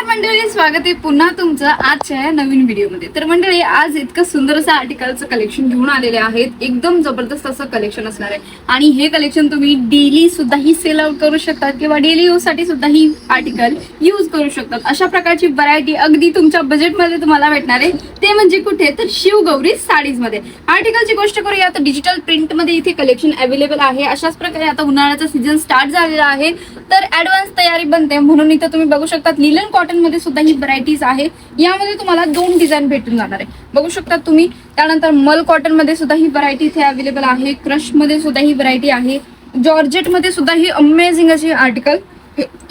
नमस्कार मंडळी, स्वागत आहे पुन्हा तुमचं आजच्या या नवीन व्हिडिओमध्ये। तर मंडळी, आज इतकं सुंदर असं आर्टिकलचं कलेक्शन घेऊन आलेले आहेत। एकदम जबरदस्त असं कलेक्शन असणार आहे आणि हे कलेक्शन तुम्ही डेली सुद्धा ही सेल आउट करू शकतात किंवा डेली यूज साठी सुद्धा ही आर्टिकल यूज करू शकतात। अशा प्रकारची व्हरायटी अगदी तुमच्या बजेटमध्ये तुम्हाला भेटणार आहे। ते म्हणजे कुठे, तर शिवगौरी साडीज मध्ये। आर्टिकलची गोष्ट करूया तर डिजिटल प्रिंट मध्ये इथे कलेक्शन अवेलेबल आहे। अशाच प्रकारे आता उन्हाळ्याचा सीझन स्टार्ट झालेला आहे, तर ऍडव्हान्स तयारी बनते म्हणून इथे तुम्ही बघू शकता लिलन कॉटन मध्ये सुद्धा ही व्हरायटीज आहे। यामध्ये तुम्हाला दोन डिझाईन भेटून जाणार आहे, बघू शकता तुम्ही। त्यानंतर मल कॉटन मध्ये सुद्धा ही व्हरायटी इथे अवेलेबल आहे। क्रश मध्ये सुद्धा ही व्हरायटी आहे। जॉर्जेट मध्ये सुद्धा ही अमेझिंग अशी आर्टिकल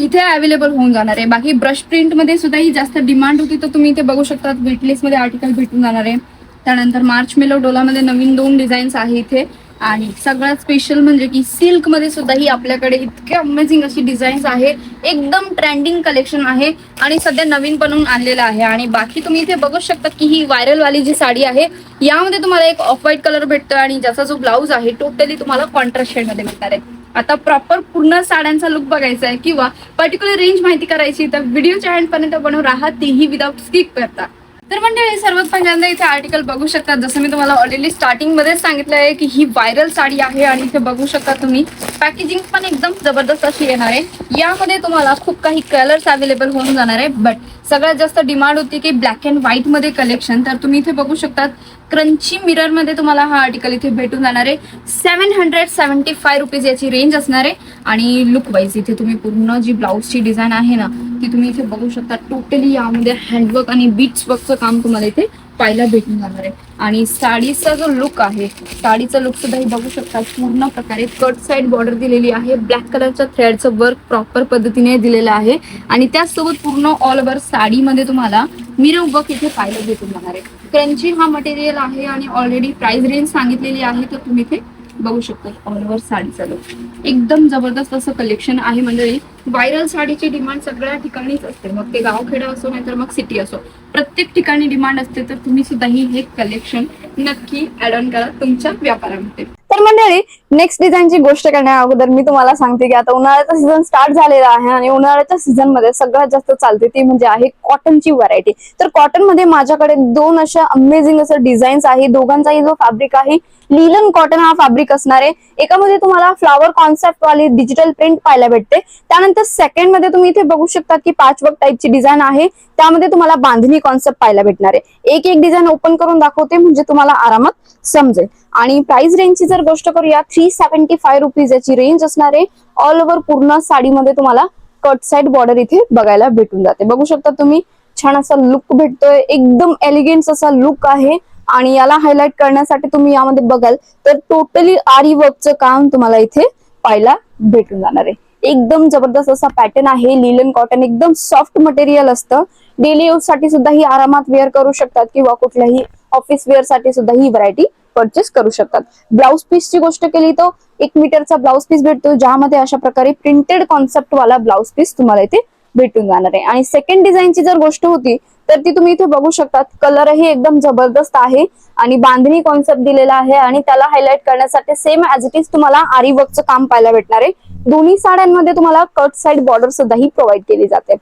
इथे अवेलेबल होऊन जाणार आहे। बाकी ब्रश प्रिंट मध्ये सुद्धा ही जास्त डिमांड होती, तर तुम्ही इथे बघू शकता वेटलेस मध्ये आर्टिकल भेटून जाणार आहे। त्यानंतर मार्च मेलो डोला मध्ये नवीन दोन डिझाईन्स आहे इथे। आणि सगळ्यात स्पेशल म्हणजे की सिल्क मध्ये सुद्धा ही आपल्याकडे इतके अमेझिंग अशी डिझाईन्स आहे। एकदम ट्रेंडिंग कलेक्शन आहे आणि सध्या नवीन बनवून आणलेलं आहे। आणि बाकी तुम्ही इथे बघू शकता की ही व्हायरल वाली जी साडी आहे, यामध्ये तुम्हाला एक ऑफ व्हाईट कलर भेटतो आणि ज्याचा जो ब्लाउज आहे टोटली तुम्हाला कॉन्ट्रास्ट शेड मध्ये भेटणार आहे। आता प्रॉपर पूर्ण साड्यांचा लुक बघायचा आहे किंवा पर्टिक्युलर रेंज माहिती करायची तर व्हिडिओच्या एंड पर्यंत बनवून राहा, तेही विदाउट स्किप करता। तर मंडळी, सर्वात पहिल्यांदा इथे आर्टिकल बघू शकता। जसं मी तुम्हाला ऑलरेडी स्टार्टिंग मध्ये सांगितलं आहे की ही व्हायरल साडी आहे आणि इथे बघू शकता तुम्ही पॅकेजिंग पण एकदम जबरदस्त अशी येणार आहे। यामध्ये तुम्हाला खूप काही कलर्स अवेलेबल होऊन जाणार आहे, बट सगळ्यात जास्त डिमांड होती की ब्लॅक अँड व्हाईट मध्ये कलेक्शन। तर तुम्ही इथे बघू शकता क्रंची मिरर मध्ये तुम्हाला हा आर्टिकल इथे भेटून जाणार आहे। 775 रुपीज याची रेंज असणार आहे। आणि लुक वाईज इथे तुम्ही पूर्ण जी ब्लाउजची डिझाईन आहे ना, ती तुम्ही इथे बघू शकता। टोटली यामध्ये हँडवर्क आणि बीट्स वर्कचं काम तुम्हाला इथे पाहायला भेटून जाणार आहे। आणि साडीचा जो लुक आहे, साडीचा लुक सुद्धा हे बघू शकता। पूर्ण प्रकारे कट साइड बॉर्डर दिलेली आहे, ब्लॅक कलरच्या थ्रेडचं वर्क प्रॉपर पद्धतीने दिलेलं आहे आणि त्याचसोबत पूर्ण ऑल ओव्हर साडीमध्ये तुम्हाला मिरर वर्क इथे पाहायला भेटून जाणार आहे। क्रंची हा मटेरियल आहे आणि ऑलरेडी प्राइस रेंज सांगितलेली आहे, तर तुम्ही इथे बघू शकता ऑल ओव्हर साडीचा लुक एकदम जबरदस्त असं कलेक्शन आहे। मंडळी, व्हायरल साडीची डिमांड सगळ्या ठिकाणीच असते, मग ते गावखेडा असो नाही तर मग सिटी असो, प्रत्येक ठिकाणी डिमांड असते। तर तुम्ही सुद्धा हे कलेक्शन नक्की ऍड ऑन करा तुमच्या व्यापारामध्ये। तर मंडळी, नेक्स्ट डिझाईनची गोष्ट करण्या अगोदर मी तुम्हाला सांगते की आता उन्हाळ्याचा सीझन स्टार्ट झालेला आहे आणि उन्हाळ्याच्या सीझन मध्ये सगळ्यात जास्त चालते ती म्हणजे आहे कॉटनची व्हरायटी। तर कॉटन मध्ये माझ्याकडे दोन अशा अमेझिंग असं डिझाईन्स आहे। दोघांचाही जो फॅब्रिक आहे लिलन कॉटन हा फॅब्रिक असणार आहे। एकामध्ये तुम्हाला फ्लावर कॉन्सेप्ट वाली डिजिटल प्रिंट पाहायला भेटते। त्यानंतर सेकंड मध्ये तुम्ही इथे बघू शकता की पॅचवर्क टाईपची डिझाईन आहे, त्यामध्ये तुम्हाला बांधणी कॉन्सेप्ट पाहायला भेटणार आहे। एक एक डिझाईन ओपन करून दाखवते म्हणजे तुम्हाला आरामात समजेल। आणि प्राइस रेंजची जर गोष्ट करूया 375 रुपीज याची रेंज असणार आहे। ऑल ओव्हर पूर्ण साडीमध्ये तुम्हाला कट साइड बॉर्डर इथे बघायला भेटून जाते। बघू शकता तुम्ही, छान असा लुक भेटतोय, एकदम एलिगंट असा लुक आहे। आणि याला हायलाइट करण्यासाठी तुम्ही यामध्ये बघाल तर टोटली आरी वर्कचं काम तुम्हाला इथे पाहायला भेटून जाणार आहे। एकदम जबरदस्त असा पॅटर्न आहे। लिलन कॉटन एकदम सॉफ्ट मटेरियल असतं, डेली यूज साठी सुद्धा ही आरामात वेअर करू शकतात किंवा कुठल्याही ऑफिस वेअर साठी सुद्धा ही व्हरायटी परचेस करू शकतात। ब्लाउज पीसची गोष्ट केली तर 1 मीटरचा ब्लाउज पीस भेटतो, ज्यामध्ये अशा प्रकारे प्रिंटेड कॉन्सेप्ट वाला ब्लाउज पीस तुम्हाला इथे भेटून जाणार आहे। आणि सेकंड डिझाईनची जर गोष्ट होती तर ती तुम्ही इथे बघू शकता, कलरही एकदम जबरदस्त आहे आणि बांधणी कॉन्सेप्ट दिलेला आहे आणि त्याला हायलाइट करण्यासाठी सेम ऍज इट इज तुम्हाला आरी वर्कचं काम पाहायला भेटणार आहे। दोन्ही साड्यांमध्ये तुम्हाला कट साइड बॉर्डर सुद्धा ही प्रोव्हाइड केली जाते।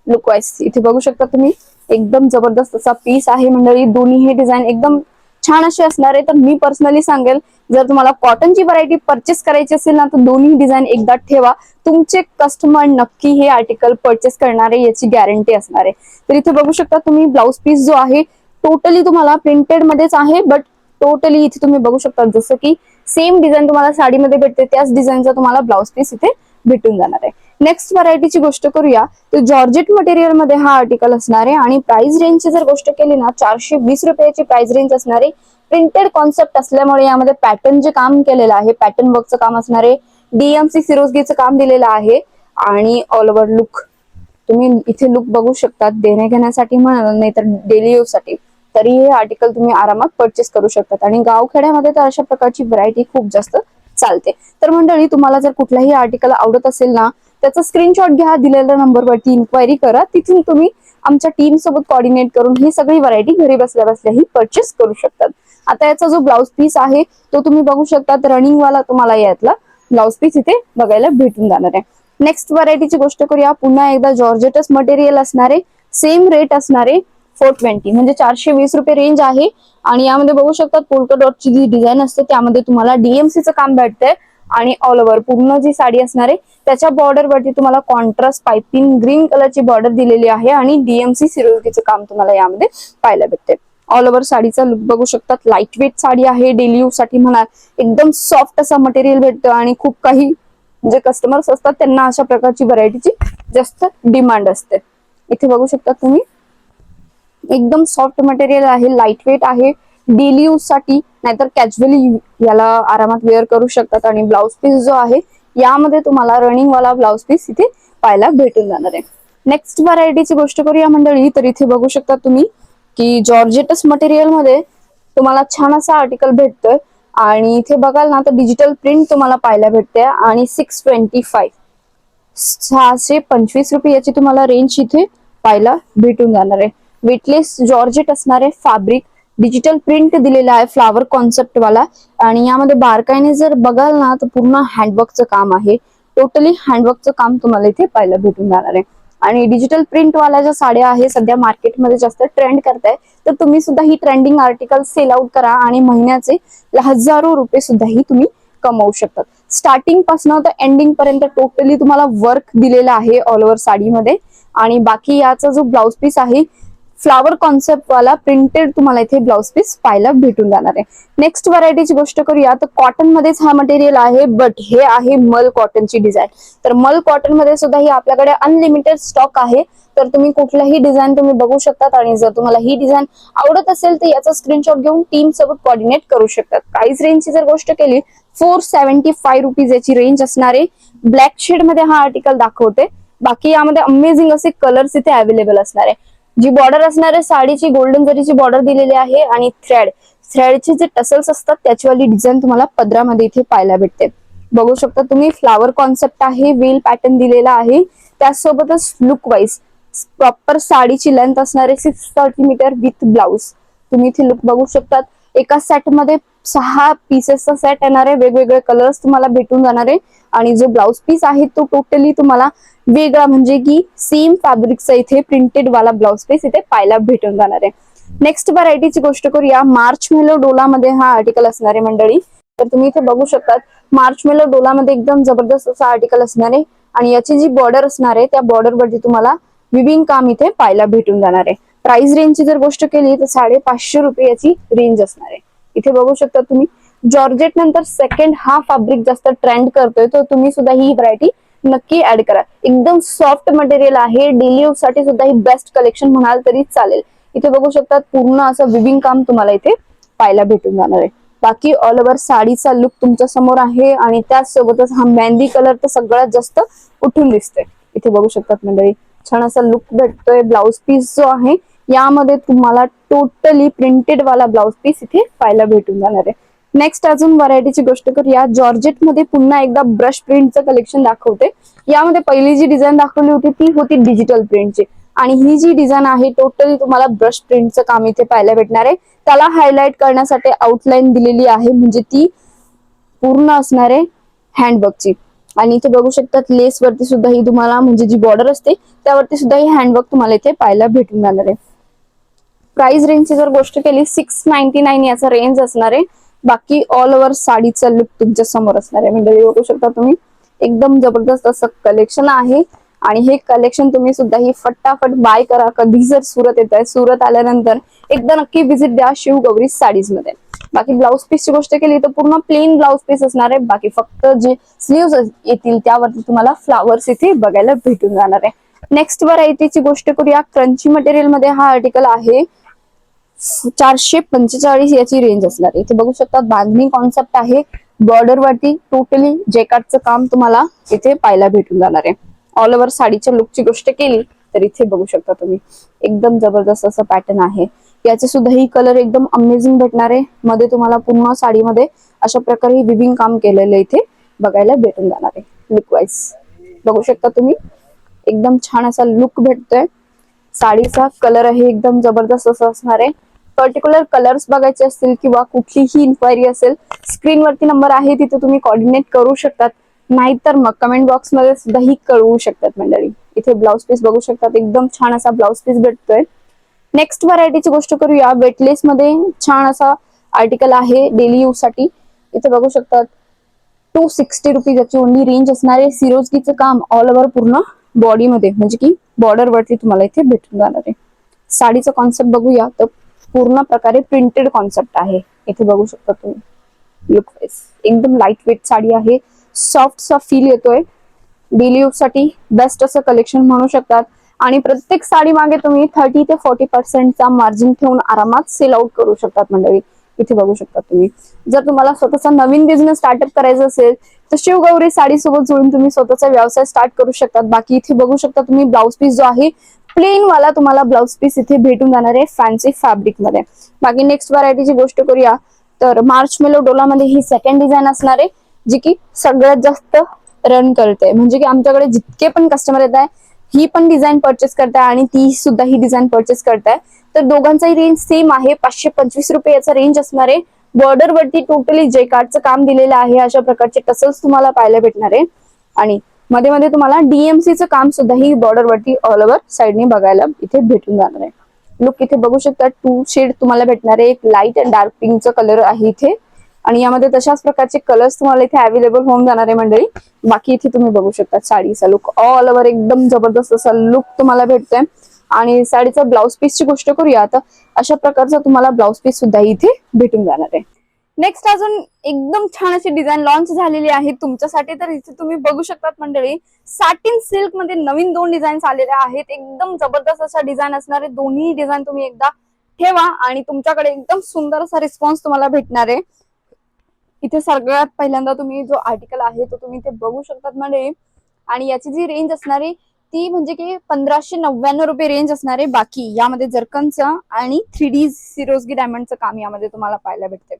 लुक वाईज इथे बघू शकता तुम्ही, एकदम जबरदस्त असा पीस आहे मंडळी। दोन्ही हे डिझाईन एकदम छान असे असणार आहे। तर मी पर्सनली सांगेल, जर तुम्हाला कॉटनची व्हरायटी परचेस करायची असेल ना, तर दोन्ही डिझाईन एकदा ठेवा, तुमचे कस्टमर नक्की हे आर्टिकल परचेस करणार आहे याची गॅरंटी असणार आहे। तर इथे बघू शकता तुम्ही, ब्लाउज पीस जो आहे टोटली तुम्हाला प्रिंटेड मध्येच आहे, बट टोटली इथे तुम्ही बघू शकता जसं की सेम डिझाईन तुम्हाला साडीमध्ये भेटते त्याच डिझाईनचा तुम्हाला ब्लाउज पीस इथे भेटून जाणार आहे। नेक्स्ट व्हरायटीची गोष्ट करूया तर जॉर्जेट मटेरियल मध्ये हा आर्टिकल असणार आहे आणि प्राइस रेंजची जर गोष्ट केली ना 420 रुपयाची प्राइस रेंज असणार आहे। प्रिंटेड कॉन्सेप्ट असल्यामुळे यामध्ये पॅटर्न जे काम केलेलं आहे, पॅटर्न वर्कचं काम असणार आहे, डीएमसी सिरोस्कीचं काम दिलेलं आहे। आणि ऑल ओव्हर लुक तुम्ही इथे लुक बघू शकता, देण्या घेण्यासाठी म्हणाल नाही तर डेली यूज साठी तरी हे आर्टिकल तुम्ही आरामात परचेस करू शकतात। आणि गावखेड्यामध्ये तर अशा प्रकारची व्हरायटी खूप जास्त चालते। तर मंडळी, तुम्हाला जर कुठलाही आर्टिकल आवडत असेल ना, त्याचा स्क्रीनशॉट घ्या, दिलेल्या नंबरवरती इन्क्वायरी करा, तिथून तुम्ही आमच्या टीम सोबत कोऑर्डिनेट करून ही सगळी व्हरायटी घरी बसल्या बसल्याही परचेस करू शकतात। आता याचा जो ब्लाउज पीस आहे तो तुम्ही बघू शकता, रनिंग वाला तुम्हाला यातला ब्लाउज पीस इथे बघायला भेटून जाणार आहे। नेक्स्ट व्हरायटीची गोष्ट करूया, पुन्हा एकदा जॉर्जेटस मटेरियल असणारे, सेम रेट असणारे 420 म्हणजे 420 रुपये रेंज आहे. आणि यामध्ये बघू शकता पोल्का डॉटची जी डिझाईन असते त्यामध्ये तुम्हाला डीएमसीचं काम भेटतंय. आणि ऑल ओव्हर पूर्ण जी साडी असणार आहे त्याच्या बॉर्डर वरती तुम्हाला कॉन्ट्रास्ट पाइपिंग ग्रीन कलरची बॉर्डर दिलेली आहे आणि डीएमसी सिरोस्कीचं काम तुम्हाला यामध्ये पाहायला भेटते. ऑल ओव्हर साडीचा लुक बघू शकतात, लाईट वेट साडी आहे, डेली यूज साठी म्हणा एकदम सॉफ्ट असा मटेरियल भेटतं. आणि खूप काही जे कस्टमर्स असतात त्यांना अशा प्रकारची व्हरायटीची जास्त डिमांड असते. इथे बघू शकता तुम्ही एकदम सॉफ्ट मटेरियल आहे, लाईट वेट आहे, डेली यूज साठी नाहीतर कॅज्युअली याला आरामात वेअर करू शकतात. आणि ब्लाउज पीस जो आहे यामध्ये तुम्हाला रनिंग वाला ब्लाउज पीस इथे पाहायला भेटून जाणार आहे. नेक्स्ट व्हरायटीची गोष्ट करूया मंडळी, तर इथे बघू शकता तुम्ही की जॉर्जेटस मटेरियल मध्ये तुम्हाला छान असा आर्टिकल भेटतोय. आणि इथे बघाल ना तर डिजिटल प्रिंट तुम्हाला पाहायला भेटते आणि 625 625 रुपये याची तुम्हाला रेंज इथे पाहायला भेटून जाणार आहे. वेटलेस जॉर्जेट असणारे फॅब्रिक, डिजिटल प्रिंट दिलेला आहे फ्लावर कॉन्सेप्ट वाला. आणि यामध्ये बारकाईने जर बघाल ना तर पूर्ण हँडवर्कचं काम आहे, टोटली हँडवर्कचं काम तुम्हाला इथे पाहायला भेटून जाणार आहे. आणि डिजिटल प्रिंट वाल्या ज्या साड्या आहे सध्या मार्केटमध्ये जास्त ट्रेंड करताय, तर तुम्ही सुद्धा ही ट्रेंडिंग आर्टिकल सेल आउट करा आणि महिन्याचे हजारो रुपये सुद्धा ही तुम्ही कमवू शकतात. स्टार्टिंग पासून तर एंडिंग पर्यंत टोटली तुम्हाला वर्क दिलेला आहे ऑल ओव्हर साडीमध्ये. आणि बाकी याचा जो ब्लाउज पीस आहे फ्लावर कॉन्सेप्ट वाला प्रिंटेड तुम्हाला इथे ब्लाउज पीस पाहायला भेटून जाणार आहे. नेक्स्ट व्हरायटीची गोष्ट करूया तर कॉटन मध्येच हा मटेरियल आहे, बट हे आहे मल कॉटनची डिझाईन. तर मल कॉटन मध्ये सुद्धा ही आपल्याकडे अनलिमिटेड स्टॉक आहे, तर तुम्ही कुठलाही डिझाईन तुम्ही बघू शकतात. आणि जर तुम्हाला ही डिझाईन आवडत असेल तर याचा स्क्रीनशॉट घेऊन टीम सोबत कोऑर्डिनेट करू शकतात. प्राइस रेंजची जर गोष्ट केली 475 रुपीज याची रेंज असणारे. ब्लॅक शेड मध्ये हा आर्टिकल दाखवते. बाकी यामध्ये अमेझिंग असे कलर्स इथे अवेलेबल असणार आहे. जी बॉर्डर असणार आहे साडीची गोल्डन जरीची बॉर्डर दिलेली आहे आणि थ्रेडचे जे टसल्स असतात त्याचीवाली डिझाईन तुम्हाला पदरामध्ये इथे पाहायला भेटते. बघू शकता तुम्ही फ्लावर कॉन्सेप्ट आहे, वेल पॅटर्न दिलेला आहे. त्यासोबतच लुक वाईज प्रॉपर साडीची लेंथ असणारे 630 मीटर विथ ब्लाउज. तुम्ही इथे लुक बघू शकतात. एका सेट मध्ये 6 पीसेसचा सेट येणार आहे, वेगवेगळे कलर्स तुम्हाला भेटून जाणार आहे. आणि जो ब्लाउज पीस आहे तो टोटली तुम्हाला वेगळा म्हणजे की सेम फॅब्रिकचा इथे प्रिंटेड वाला ब्लाउज पीस इथे पाहायला भेटून जाणार आहे. नेक्स्ट व्हरायटीची गोष्ट करूया, मार्च मेलो डोला मध्ये हा आर्टिकल असणार आहे मंडळी. तर तुम्ही इथे बघू शकतात मार्च मेलो डोला मध्ये एकदम जबरदस्त असा आर्टिकल असणार आहे. आणि याची जी बॉर्डर असणार आहे त्या बॉर्डर वरती तुम्हाला विविंग काम इथे पाहायला भेटून जाणार आहे. प्राइस रेंजची जर गोष्ट केली तर 550 रुपये याची रेंज असणार आहे. इथे बघू शकता तुम्ही जॉर्जेट नंतर सेकंड हा फॅब्रिक जास्त ट्रेंड करतोय, तर तुम्ही सुद्धा ही व्हरायटी नक्की ऍड करा. एकदम सॉफ्ट मटेरियल आहे, डेली यूज साठी सुद्धा ही बेस्ट कलेक्शन म्हणाल तरी चालेल. इथे बघू शकतात पूर्ण असं विविंग काम तुम्हाला इथे पाहायला भेटून जाणार आहे. बाकी ऑल ओव्हर साडीचा लुक तुमच्या समोर आहे आणि त्याचसोबतच हा मेहंदी कलर तर सगळ्यात जास्त उठून दिसतोय. इथे बघू शकतात मंडळी छान असा लुक भेटतोय. ब्लाउज पीस जो आहे यामध्ये तुम्हाला टोटली प्रिंटेड वाला ब्लाउज पीस इथे पाहायला भेटून जाणार आहे. नेक्स्ट अजून व्हरायटीची गोष्ट करूया, जॉर्जेट मध्ये पुन्हा एकदा ब्रश प्रिंटचं कलेक्शन दाखवते. यामध्ये पहिली जी डिझाईन दाखवली होती ती होती डिजिटल प्रिंटची आणि ही जी डिझाईन आहे टोटली तुम्हाला ब्रश प्रिंटचं काम इथे पाहायला भेटणार आहे. त्याला हायलाइट करण्यासाठी आउटलाईन दिलेली आहे म्हणजे ती पूर्ण असणार आहे हँडवर्कची. आणि इथे बघू शकतात लेस वरती सुद्धा ही तुम्हाला म्हणजे जी बॉर्डर असते त्यावरती सुद्धा ही हँडवर्क तुम्हाला इथे पाहायला भेटून जाणार आहे. प्राइस रेंजची जर गोष्ट केली 699 याचा रेंज असणार आहे. बाकी ऑल ओव्हर साडीचा लुक तुमच्या समोर असणार आहे. म्हणजे बघू शकता तुम्ही एकदम जबरदस्त असं कलेक्शन आहे आणि हे कलेक्शन तुम्ही सुद्धा ही फटाफट बाय करा. कधी जर सुरत येत आहे, सुरत आल्यानंतर एकदा नक्की व्हिजिट द्या शिवगौरी साडीज मध्ये. बाकी ब्लाउज पीसची गोष्ट केली तर पूर्ण प्लेन ब्लाउज पीस असणार आहे. बाकी फक्त जे स्लीव्ह येतील त्यावरती तुम्हाला फ्लावर्स इथे बघायला भेटून जाणार आहे. नेक्स्ट व्हरायटीची गोष्ट करूया, क्रंची मटेरियल मध्ये हा आर्टिकल आहे. 445 याची रेंज असणार आहे. इथे बघू शकता बांधणी कॉन्सेप्ट आहे. बॉर्डर वरती टोटली जेकार्डचं काम तुम्हाला इथे पाहायला भेटून जाणार आहे. ऑल ओव्हर साडीच्या लुकची गोष्ट केली तर इथे बघू शकता तुम्ही एकदम जबरदस्त असं पॅटर्न आहे. याचे सुद्धा ही कलर एकदम अमेझिंग भेटणार आहे. मध्ये तुम्हाला पूर्ण साडीमध्ये अशा प्रकारे विविंग काम केलेलं इथे बघायला भेटून जाणार आहे. लुक वाईज बघू शकता तुम्ही एकदम छान असा लुक भेटतोय. साडीचा कलर आहे एकदम जबरदस्त असं असणार आहे. पर्टिक्युलर कलर्स बघायचे असतील किंवा कुठलीही इन्क्वायरी असेल स्क्रीनवरती नंबर आहे तिथे तुम्ही कोऑर्डिनेट करू शकतात. नाहीतर मग कमेंट बॉक्स मध्ये सुद्धा ही कळवू शकतात मंडळी. इथे ब्लाउज पीस बघू शकतात, एकदम छान असा ब्लाउज पीस भेटतोय. नेक्स्ट व्हरायटीची गोष्ट करूया. वेटलेस मध्ये छान असा आर्टिकल आहे डेली यूज साठी. इथे बघू शकतात 260 रुपीज याची ओनली रेंज असणार आहे. सिरोस्कीचं काम ऑल ओव्हर पूर्ण बॉडी मध्ये, म्हणजे की बॉर्डर वरती तुम्हाला इथे भेटून जाणार आहे. साडीचा कॉन्सेप्ट बघूया तर पूर्ण प्रकारे प्रिंटेड कॉन्सेप्ट आहे. इथे बघू शकता तुम्ही लुक वाईज एकदम लाईट वेट साडी आहे. सॉफ्ट सा फील येतोय. डेली यूज साठी बेस्ट असं कलेक्शन म्हणू शकतात. आणि प्रत्येक साडी मागे तुम्ही 30 ते 40% मार्जिन ठेवून आरामात सेल आउट करू शकतात मंडळी. इथे बघू शकता तुम्ही. जर तुम्हाला स्वतःचा नवीन बिझनेस स्टार्टअप करायचा असेल तर शिवगौरी साडी सोबत जोडून तुम्ही स्वतःचा व्यवसाय स्टार्ट करू शकतात. बाकी इथे बघू शकता तुम्ही ब्लाउज पीस जो आहे प्लेन वाला तुम्हाला ब्लाउज पीस इथे भेटून जाणार आहे फॅन्सी फॅब्रिक मध्ये. बाकी नेक्स्ट व्हरायटीची गोष्ट करूया तर मार्च मेलो डोला मध्ये ही सेकंड डिझाईन असणार आहे, जी की सगळ्यात जास्त रन करते. म्हणजे की आमच्याकडे जितके पण कस्टमर येत आहे ही पण डिझाईन परचेस करताय आणि ती सुद्धा ही डिझाईन परचेस करताय. तर दोघांचाही रेंज सेम आहे. 525 रुपये याचा रेंज असणार आहे. बॉर्डर वरती टोटली जेकार्डचं काम दिलेलं आहे. अशा प्रकारचे टसल्स तुम्हाला पाहायला भेटणार आहे. आणि मध्ये मध्ये तुम्हाला डीएमसीचं काम सुद्धा ही बॉर्डर वरती ऑल ओव्हर साइडने बघायला इथे भेटून जाणार आहे. लुक इथे बघू शकता 2 शेड तुम्हाला भेटणार आहे. एक लाईट अँड डार्क पिंकचा कलर आहे इथे. आणि यामध्ये तशाच प्रकारचे कलर्स तुम्हाला इथे अवेलेबल होऊन जाणार आहे मंडळी. बाकी इथे तुम्ही बघू शकता साडीचा लुक ऑल ओव्हर एकदम जबरदस्त असा लुक तुम्हाला भेटतोय. आणि साडीचा ब्लाउज पीसची गोष्ट करूया तर अशा प्रकारचा तुम्हाला ब्लाउज पीस सुद्धा इथे भेटून जाणार आहे. नेक्स्ट अजून एकदम छान अशी डिझाईन लॉन्च झालेली आहे तुमच्यासाठी. तर इथे तुम्ही बघू शकतात मंडळी सॅटिन सिल्क मध्ये नवीन 2 डिझाईन्स आलेल्या आहेत. एकदम जबरदस्त अशा डिझाईन असणार आहे. दोन्ही डिझाईन तुम्ही एकदा ठेवा आणि तुमच्याकडे एकदम सुंदर असा रिस्पॉन्स तुम्हाला भेटणार आहे. इथे सगळ्यात पहिल्यांदा तुम्ही जो आर्टिकल आहे तो तुम्ही इथे बघू शकतात मंडळी. आणि याची जी रेंज असणार आहे ती म्हणजे की 1599 रुपये रेंज असणार आहे. बाकी यामध्ये जर्कनचं आणि 3D सिरोस्की डायमंडचं काम यामध्ये तुम्हाला पाहायला भेटते.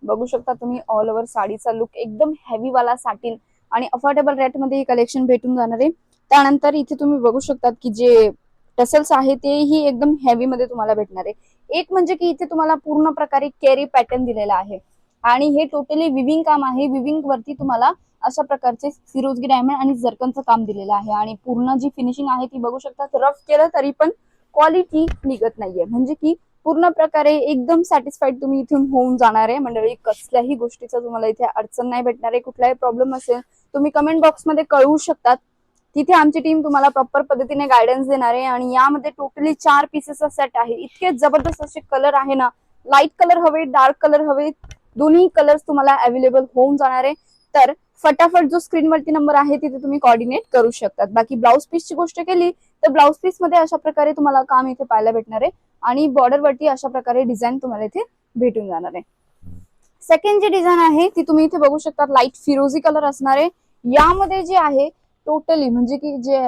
बघू शकता तुम्ही ऑल ओव्हर साडीचा लुक एकदम हेवी वाला साटिन आणि अफोर्डेबल रेट मध्ये हे कलेक्शन भेटून जाणार आहे. त्यानंतर इथे तुम्ही बघू शकतात की जे टसल्स आहे तेही एकदम हेवी मध्ये तुम्हाला भेटणार आहे. एक म्हणजे की इथे तुम्हाला पूर्ण प्रकारे केरी पॅटर्न दिलेला आहे आणि हे टोटली विविंग काम आहे. विविंग वरती तुम्हाला अशा प्रकारचे सिरोस्की डायमंड आणि जर्कनचं काम दिलेलं आहे. आणि पूर्ण जी फिनिशिंग आहे ती बघू शकता. रफ केलं तरी पण क्वालिटी निघत नाहीये. म्हणजे की पूर्ण प्रकारे एकदम सॅटिस्फाईड तुम्ही इथून होऊन जाणार आहे मंडळी. कसल्याही गोष्टीचा तुम्हाला इथे अडचण नाही भेटणार आहे. कुठलाही प्रॉब्लेम असेल तुम्ही कमेंट बॉक्स मध्ये कळवू शकतात. तिथे आमची टीम तुम्हाला प्रॉपर पद्धतीने गायडन्स देणार आहे. आणि यामध्ये टोटली 4 पीसेसचा सेट आहे. इतके जबरदस्त असे कलर आहे ना. लाईट कलर हवे, डार्क कलर हवे, दोन्ही कलर्स तुम्हाला अवेलेबल होऊन जाणार आहे. तर फटाफट जो स्क्रीनवरती नंबर आहे तिथे तुम्ही कॉर्डिनेट करू शकतात. बाकी ब्लाउज पीसची गोष्ट केली तर ब्लाउज पीस मध्ये अशा प्रकारे तुम्हाला काम इथे पाहायला भेटणार आहे. आणि बॉर्डर वरती अशा प्रकारे डिझाईन तुम्हाला इथे भेटून जाणार आहे. सेकंड जी डिझाईन आहे ती तुम्ही इथे बघू शकता लाईट फिरोझी कलर असणार आहे. यामध्ये जे आहे टोटली म्हणजे की जे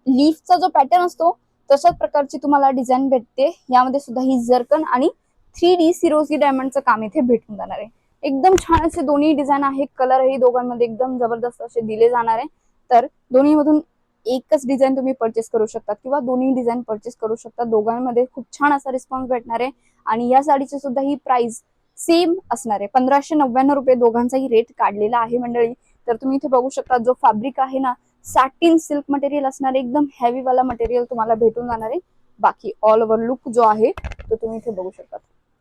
लीफचा जो पॅटर्न असतो तशाच प्रकारची तुम्हाला डिझाईन भेटते. यामध्ये सुद्धा ही जर्कन आणि 3D सिरोस्की डायमंडचं काम इथे भेटून जाणार आहे. एकदम छान असे दोन्ही डिझाईन आहे. कलरही दोघांमध्ये एकदम जबरदस्त असे दिले जाणार आहे. तर दोन्ही मधून एकच डिझाईन तुम्ही परचेस करू शकता किंवा दोन्ही डिझाईन परचेस करू शकता. दोघांमध्ये खूप छान असा रिस्पॉन्स भेटणार आहे. आणि या साडीची सुद्धा ही प्राइस सेम असणार आहे. 1599 रुपये दोघांचाही रेट काढलेला आहे मंडळी. तर तुम्ही इथे बघू शकता जो फॅब्रिक आहे ना सॅटिन सिल्क मटेरियल असणार आहे. एकदम हेवी वाला मटेरियल तुम्हाला भेटून जाणार आहे. बाकी ऑल ओव्हर लुक जो आहे तो तुम्ही इथे बघू शकता.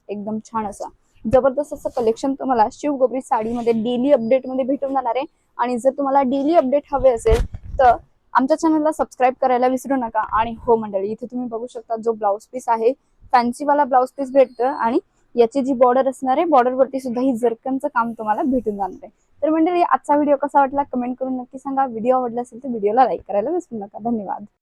एकदम छान असा जबरदस्त असं कलेक्शन तुम्हाला शिवगौरी साडीमध्ये डेली अपडेट मध्ये भेटून जाणार आहे. आणि जर तुम्हाला डेली अपडेट हवे असेल तर आमच्या चॅनलला सबस्क्राईब करायला विसरू नका. आणि हो मंडळी इथे तुम्ही बघू शकता जो ब्लाउज पीस आहे फॅन्सी वाला ब्लाउज पीस भेटतं. आणि याची जी बॉर्डर असणार आहे बॉर्डर वरती सुद्धा ही जर्कनचं काम तुम्हाला भेटून जाणार आहे. तर मंडळी आजचा व्हिडिओ कसा वाटला कमेंट करून नक्की सांगा. व्हिडिओ आवडला असेल तर व्हिडिओला लाईक करायला विसरू नका. धन्यवाद.